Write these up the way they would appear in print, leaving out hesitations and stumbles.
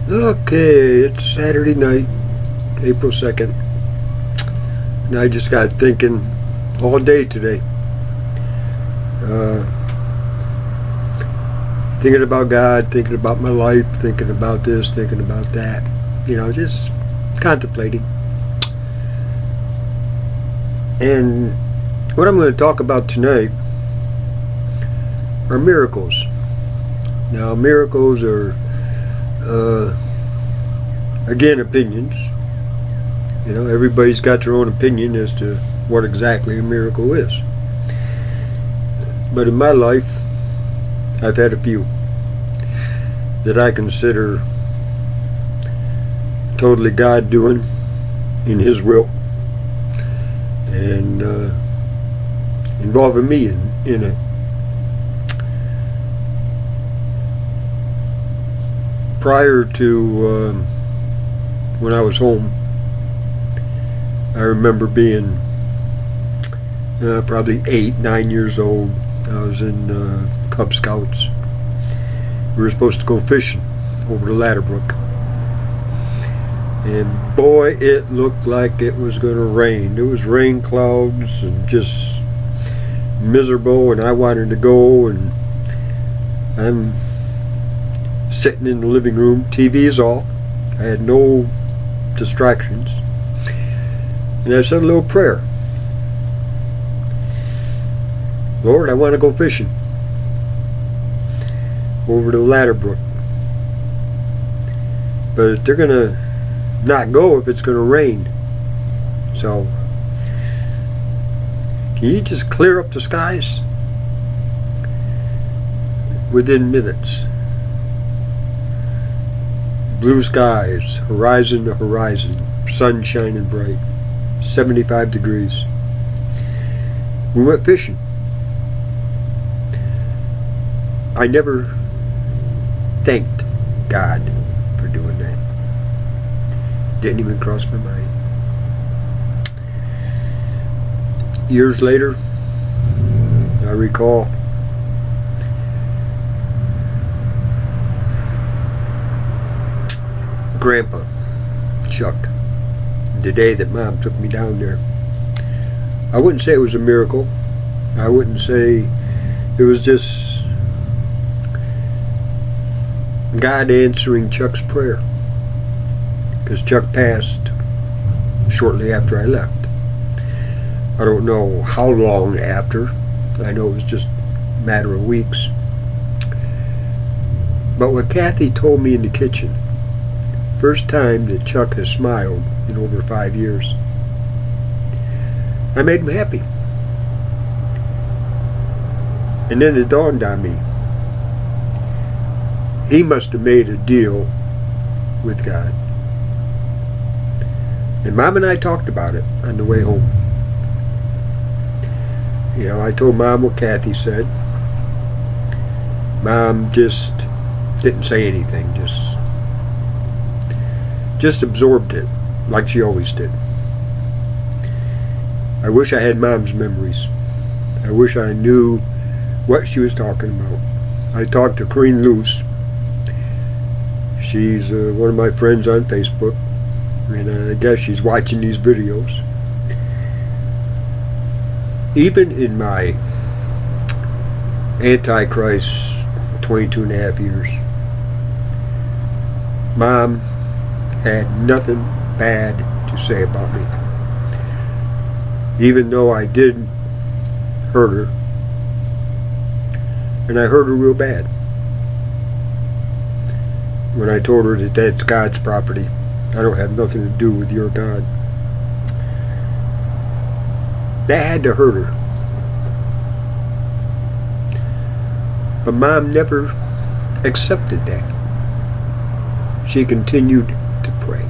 Okay, it's Saturday night, April 2nd, and I just got thinking all day today. Thinking about God, thinking about my life, thinking about this, thinking about that. Just contemplating. And what I'm going to talk about tonight are miracles. Now, miracles are again, opinions. Everybody's got their own opinion as to what exactly a miracle is. But in my life, I've had a few that I consider totally God doing in His will and involving me in it. Prior to when I was home, I remember being probably 8, 9 years old. I was in Cub Scouts. We were supposed to go fishing over the Ladder Brook. And boy, it looked like it was going to rain. There was rain clouds and just miserable, and I wanted to go, and I'm sitting in the living room, TV's off, I had no distractions, and I said a little prayer. Lord, I want to go fishing over the Ladder Brook, but they're going to not go if it's going to rain, so can you just clear up the skies? Within minutes, blue skies, horizon to horizon, sun shining bright, 75 degrees. We went fishing. I never thanked God for doing that. Didn't even cross my mind. Years later, I recall Grandpa Chuck, the day that Mom took me down there. I wouldn't say it was a miracle. I wouldn't say it was just God answering Chuck's prayer, because Chuck passed shortly after I left. I don't know how long after. I know it was just a matter of weeks. But what Kathy told me in the kitchen, first time that Chuck has smiled in over 5 years, I made him happy. And then it dawned on me, he must have made a deal with God. And Mom and I talked about it on the way home. I told Mom what Kathy said. Mom just didn't say anything, just absorbed it like she always did. I wish I had Mom's memories. I wish I knew what she was talking about. I talked to Corinne Luce. She's one of my friends on Facebook, and I guess she's watching these videos. Even in my Antichrist 22 and a half years, Mom had nothing bad to say about me. Even though I did hurt her, and I hurt her real bad when I told her that that's God's property. I don't have nothing to do with your God. That had to hurt her. But Mom never accepted that. She continued to pray.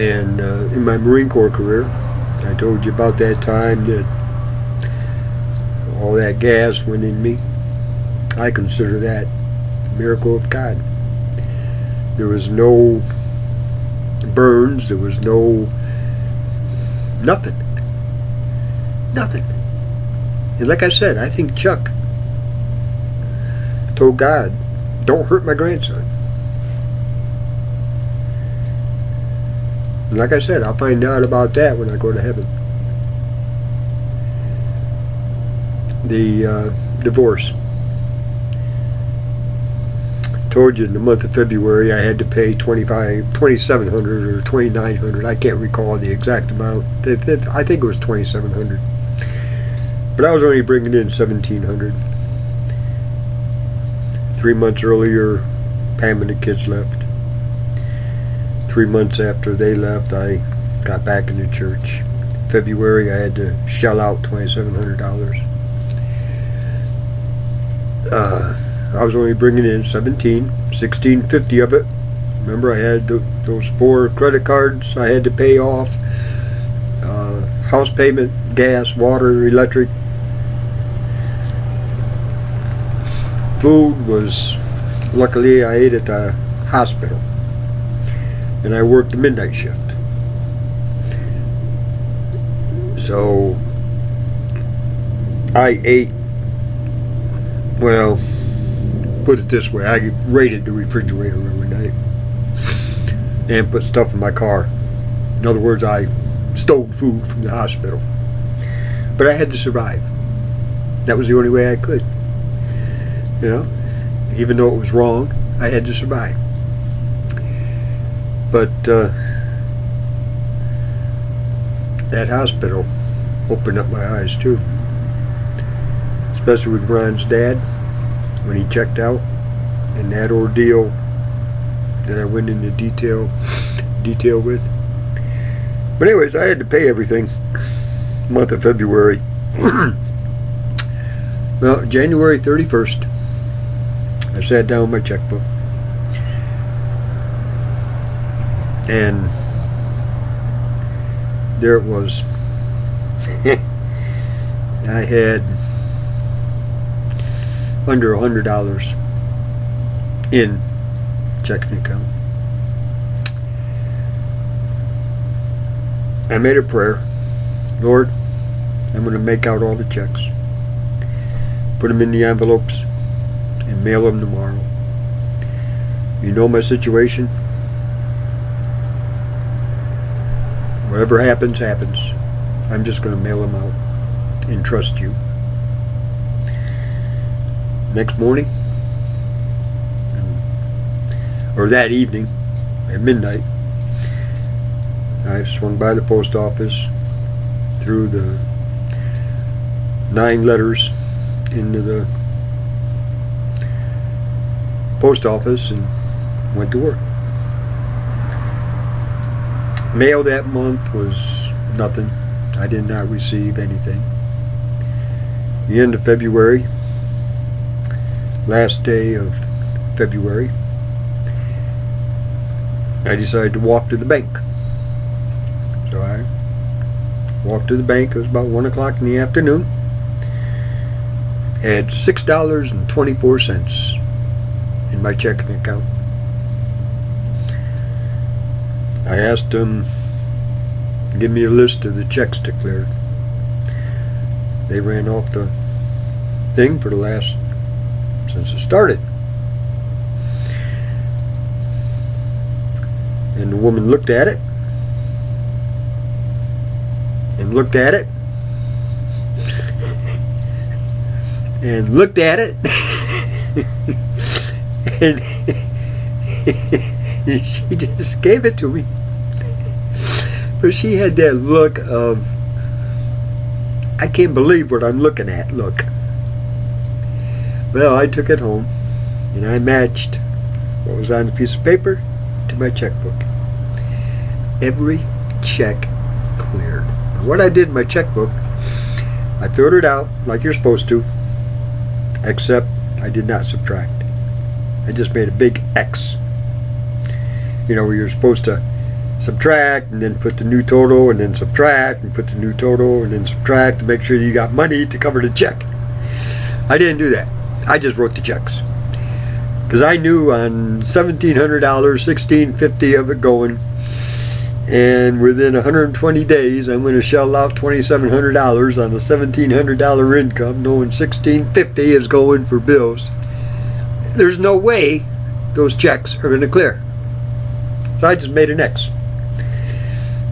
And in my Marine Corps career, I told you about that time that all that gas went in me. I consider that a miracle of God. There was no burns, there was no nothing. Nothing. And like I said, I think Chuck told God Don't hurt my grandson. And like I said, I'll find out about that when I go to heaven. The divorce. Told you in the month of February I had to pay $2,700 or $2,900. I can't recall the exact amount. I think it was $2,700. But I was only bringing in $1,700. 3 months earlier, Pam and the kids left. 3 months after they left, I got back into church. February, I had to shell out $2,700. I was only bringing in $1,650 of it. Remember, I had those 4 credit cards I had to pay off. House payment, gas, water, electric. Food was, luckily I ate at the hospital. And I worked the midnight shift. So I ate, well, put it this way, I raided the refrigerator every night and put stuff in my car. In other words, I stole food from the hospital. But I had to survive. That was the only way I could. You know, even though it was wrong, I had to survive. But that hospital opened up my eyes too. Especially with Ron's dad, when he checked out, and that ordeal that I went into detail with. But anyways, I had to pay everything. Month of February. Well, January 31st, I sat down with my checkbook, and there it was. I had under $100 in checking account. I made a prayer. Lord, I'm going to make out all the checks, put them in the envelopes, and mail them tomorrow. You know my situation. Whatever happens, happens. I'm just going to mail them out and trust you. Next morning, or that evening at midnight, I swung by the post office, threw the 9 letters into the post office and went to work. Mail that month was nothing. I did not receive anything. The end of February, last day of February, I decided to walk to the bank. So I walked to the bank. It was about 1 o'clock in the afternoon. Had $6.24 in my checking account. I asked them to give me a list of the checks declared. They ran off the thing for the last, since it started. And the woman looked at it, and looked at it, and looked at it, and she just gave it to me. But she had that look of, I can't believe what I'm looking at, look. Well, I took it home, and I matched what was on the piece of paper to my checkbook. Every check cleared. Now, what I did in my checkbook, I filled it out like you're supposed to, except I did not subtract. I just made a big X. You know, where you're supposed to subtract and then put the new total and then subtract and put the new total and then subtract to make sure you got money to cover the check. I didn't do that. I just wrote the checks. Because I knew on $1,700, $1,650 of it going, and within 120 days I'm going to shell out $2,700 on a $1,700 income, knowing $1,650 is going for bills. there's no way those checks are going to clear. So I just made an X.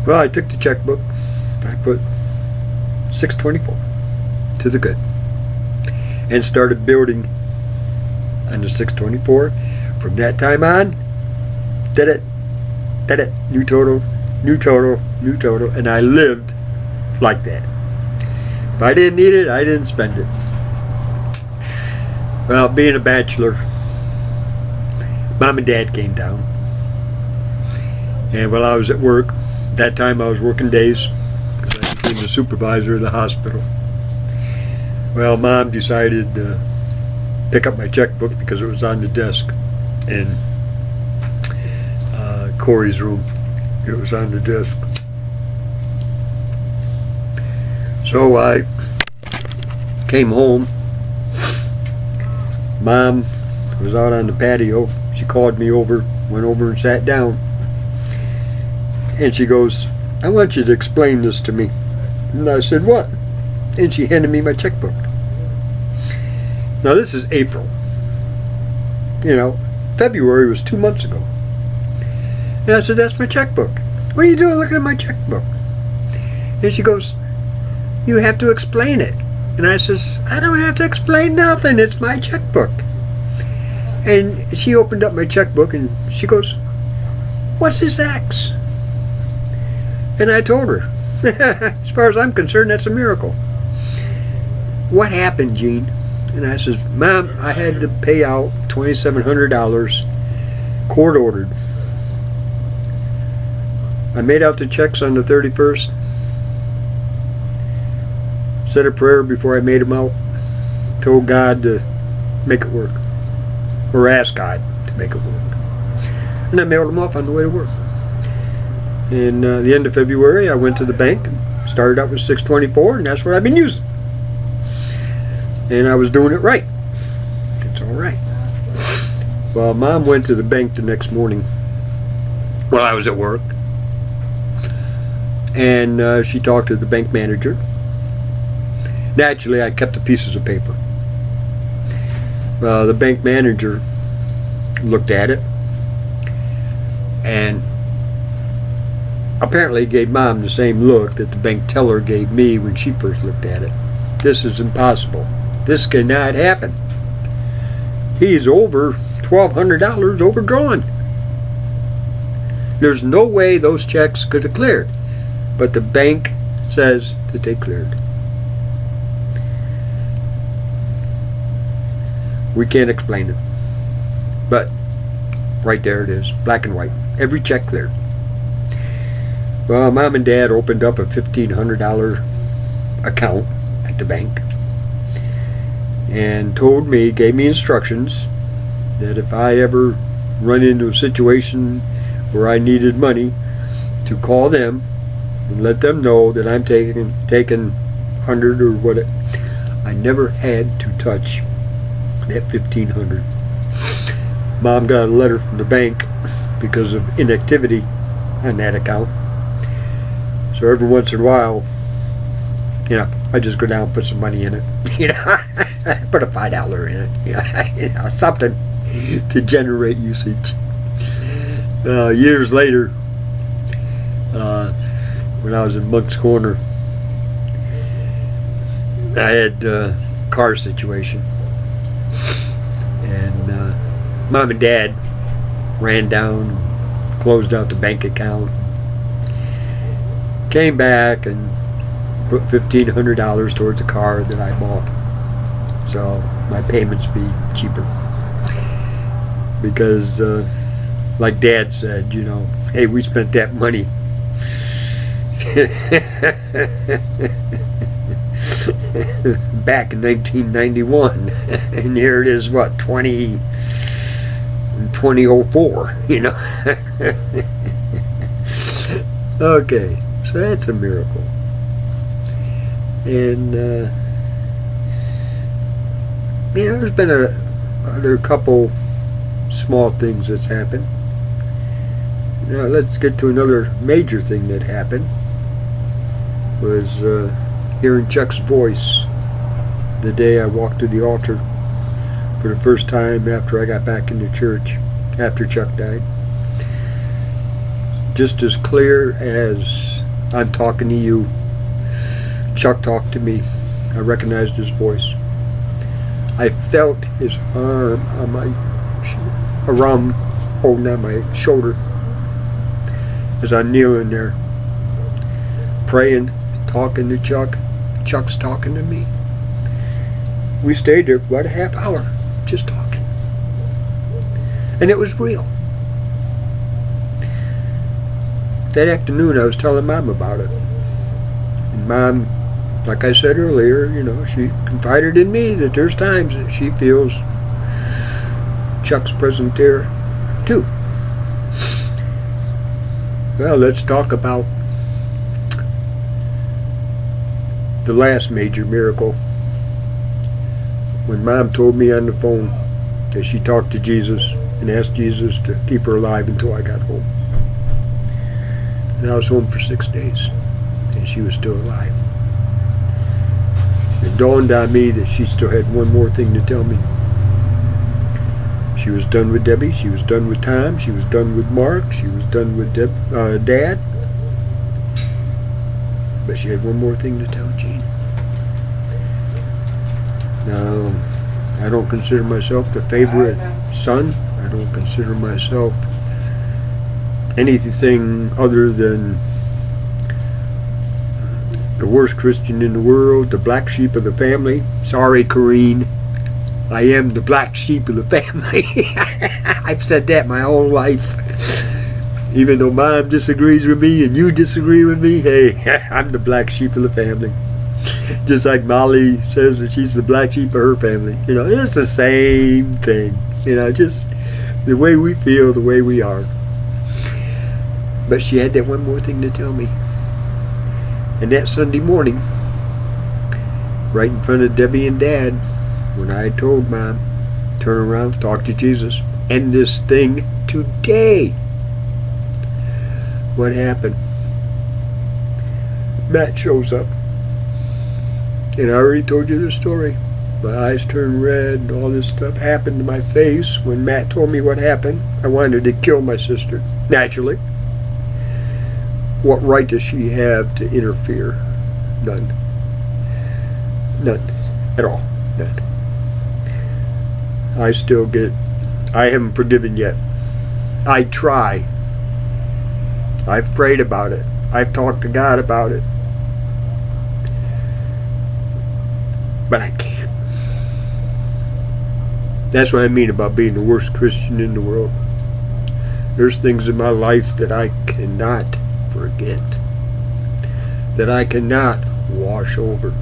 Well, I took the checkbook, I put 624 to the good, and started building on the 624. From that time on, did it, new total, new total, new total, and I lived like that. If I didn't need it, I didn't spend it. Well, being a bachelor, Mom and Dad came down, and while I was at work, that time I was working days because I became the supervisor of the hospital. Well, Mom decided to pick up my checkbook because it was on the desk in Corey's room. It was on the desk. So I came home. Mom was out on the patio. She called me over, went over and sat down. And she goes, I want you to explain this to me. And I said, what? And she handed me my checkbook. Now this is April. You know, February was 2 months ago. And I said, that's my checkbook. What are you doing looking at my checkbook? And she goes, you have to explain it. And I says, I don't have to explain nothing. It's my checkbook. And she opened up my checkbook and she goes, what's this X? And I told her, as far as I'm concerned, that's a miracle. What happened, Gene? And I says, Mom, I had to pay out $2,700, court ordered. I made out the checks on the 31st, said a prayer before I made them out, told God to make it work, or asked God to make it work. And I mailed them off on the way to work. In the end of February, I went to the bank and started out with 624, and that's what I've been using. And I was doing it right. It's all right. Well, Mom went to the bank the next morning while I was at work, and she talked to the bank manager. Naturally, I kept the pieces of paper. The bank manager looked at it and apparently gave Mom the same look that the bank teller gave me when she first looked at it. This is impossible. This cannot happen. He's over $1,200 overdrawn. There's no way those checks could have cleared. But the bank says that they cleared. We can't explain it. But right there it is, black and white. Every check cleared. Well, Mom and Dad opened up a $1,500 account at the bank and told me, gave me instructions that if I ever run into a situation where I needed money, to call them and let them know that I'm taking 100 or what. I never had to touch that $1,500. Mom got a letter from the bank because of inactivity on that account. So every once in a while, you know, I just go down and put some money in it. You know, put a $5 in it. You know, something to generate usage. Years later, when I was in Monk's Corner, I had a car situation, and Mom and Dad ran down, closed out the bank account, came back and put $1,500 towards a car that I bought, so my payments be cheaper. Because like Dad said, you know, hey, we spent that money back in 1991, and here it is, what, 2004, you know. Okay, so that's a miracle. And you know, there's been other couple small things that's happened. Now let's get to another major thing that happened. Was hearing Chuck's voice the day I walked to the altar for the first time after I got back into church, after Chuck died. Just as clear as I'm talking to you, Chuck talked to me. I recognized his voice. I felt his arm on around, holding on my shoulder as I'm kneeling there, praying, talking to Chuck. Chuck's talking to me. We stayed there for about a half hour, just talking. And it was real. That afternoon I was telling Mom about it. And Mom, like I said earlier, you know, she confided in me that there's times that she feels Chuck's present there too. Well, let's talk about the last major miracle. When Mom told me on the phone that she talked to Jesus and asked Jesus to keep her alive until I got home. And I was home for 6 days, and she was still alive. It dawned on me that she still had one more thing to tell me. She was done with Debbie, she was done with Tom, she was done with Mark, she was done with Dad. But she had one more thing to tell Gene. Now, I don't consider myself the favorite son. I don't consider myself anything other than the worst Christian in the world, the black sheep of the family. Sorry, Corrine. I am the black sheep of the family. I've said that my whole life. Even though Mom disagrees with me and you disagree with me, hey, I'm the black sheep of the family. Just like Molly says that she's the black sheep of her family. You know, it's the same thing. You know, just the way we feel, the way we are. But she had that one more thing to tell me. And that Sunday morning, right in front of Debbie and Dad, when I told Mom, turn around, talk to Jesus, end this thing today. What happened? Matt shows up. And I already told you the story. My eyes turned red and all this stuff happened to my face. When Matt told me what happened, I wanted to kill my sister, naturally. What right does she have to interfere? None. None. At all. None. I haven't forgiven yet. I try. I've prayed about it. I've talked to God about it. But I can't. That's what I mean about being the worst Christian in the world. There's things in my life that I cannot forget, that I cannot wash over,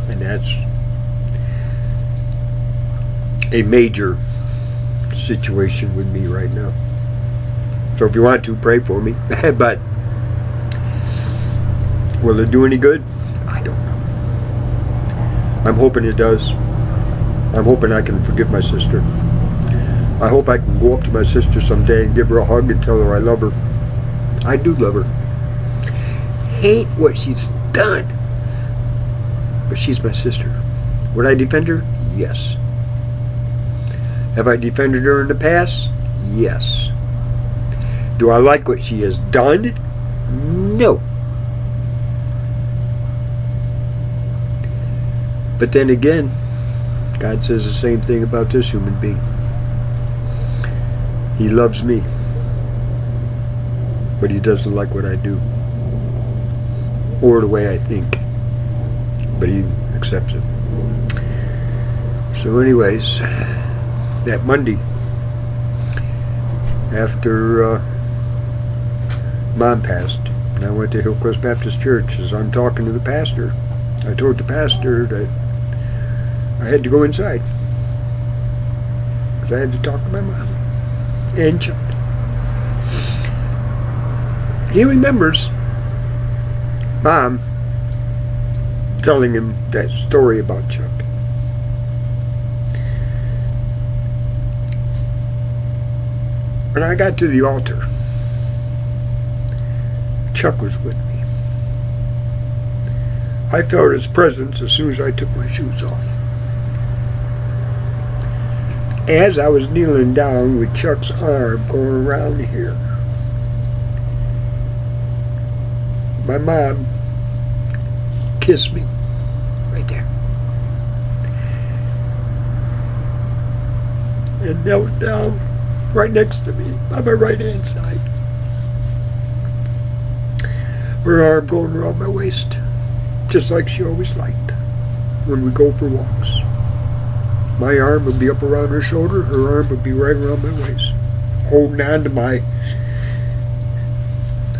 and that's a major situation with me right now. So if you want to, pray for me. But will it do any good? I don't know. I'm hoping it does. I'm hoping I can forgive my sister. I hope I can go up to my sister someday and give her a hug and tell her I love her. I do love her. Hate what she's done. But she's my sister. Would I defend her? Yes. Have I defended her in the past? Yes. Do I like what she has done? No. But then again, God says the same thing about this human being. He loves me, but he doesn't like what I do or the way I think, but he accepts it. So anyways, that Monday, after Mom passed, and I went to Hillcrest Baptist Church. As I'm talking to the pastor, I told the pastor that I had to go inside because I had to talk to my mom and Chuck. He remembers Mom telling him that story about Chuck. When I got to the altar, Chuck was with me. I felt his presence as soon as I took my shoes off. as I was kneeling down with Chuck's arm going around here, my mom kissed me right there and knelt down right next to me on my right hand side. Her arm going around my waist, just like she always liked when we go for walks. My arm would be up around her shoulder, her arm would be right around my waist, holding on to my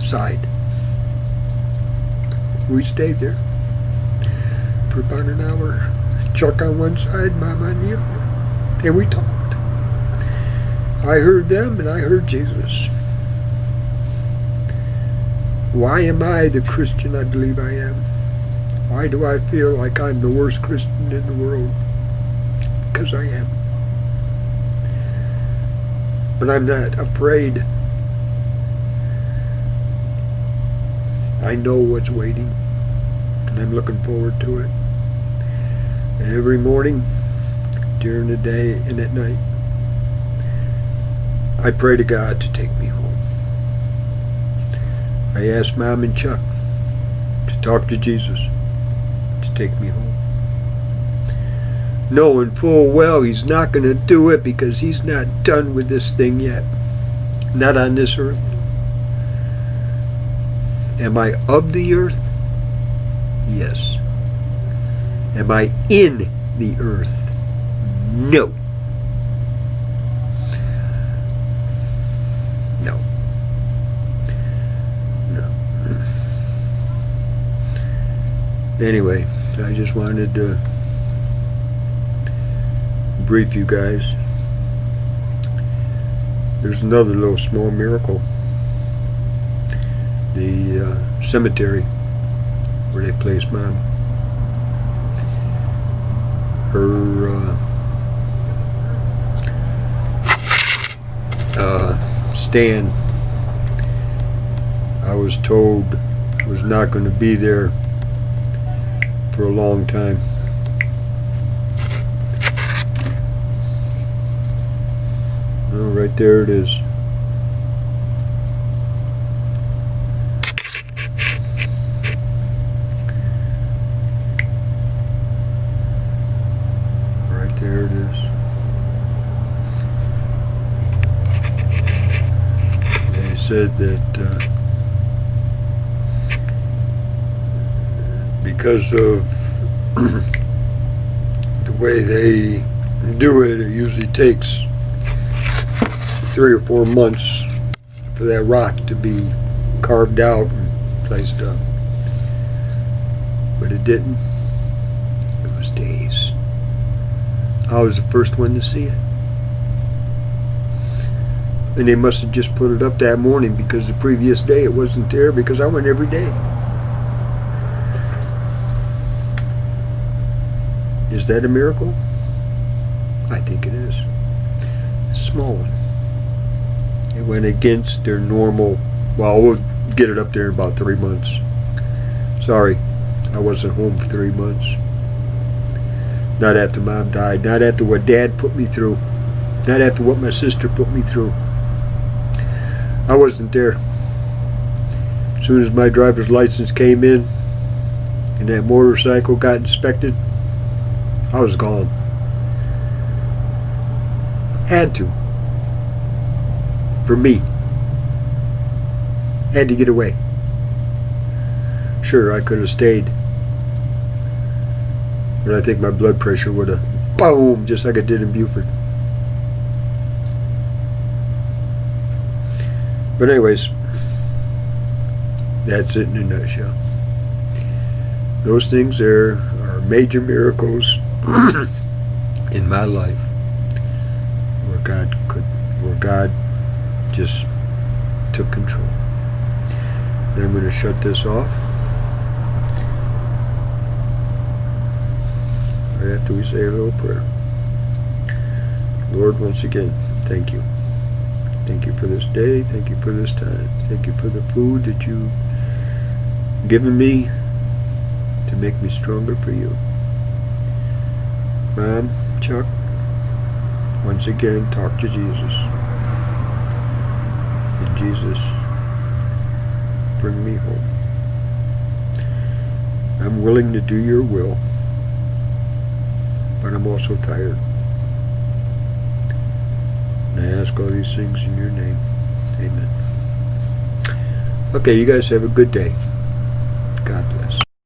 side. We stayed there for about an hour. Chuck on one side, Mom on the other. And we talked. I heard them and I heard Jesus. Why am I the Christian I believe I am? Why do I feel like I'm the worst Christian in the world? Because I am. But I'm not afraid. I know what's waiting, and I'm looking forward to it. And every morning, during the day and at night, I pray to God to take me home. I ask Mom and Chuck to talk to Jesus to take me home, knowing full well He's not going to do it because He's not done with this thing yet. Not on this earth. Am I of the earth? Yes. Am I in the earth? No. No. No. Anyway, I just wanted to brief you guys. There's another little small miracle. The cemetery where they placed Mom. Her stand, I was told, was not going to be there for a long time. Oh, right there it is. Right there it is. They said that because of the way they do it, it usually takes 3 or 4 months for that rock to be carved out and placed up. But it didn't. It was days. I was the first one to see it. And they must have just put it up that morning because the previous day it wasn't there, because I went every day. Is that a miracle? I think it is. A small one. It went against their normal, well, we'll get it up there in about 3 months. Sorry, I wasn't home for 3 months. Not after Mom died, not after what Dad put me through, not after what my sister put me through. I wasn't there. As soon as my driver's license came in and that motorcycle got inspected, I was gone. Had to. For me. Had to get away. Sure, I could have stayed. But I think my blood pressure would have boom, just like it did in Buford. But anyways, that's it in a nutshell. Those things there are major miracles in my life where God just took control. Then I'm going to shut this off. Right after we say a little prayer. Lord, once again, thank you. Thank you for this day. Thank you for this time. Thank you for the food that you've given me to make me stronger for you. Mom, Chuck, once again, talk to Jesus. And Jesus, bring me home. I'm willing to do your will, but I'm also tired. And I ask all these things in your name. Amen. Okay, you guys have a good day. God bless.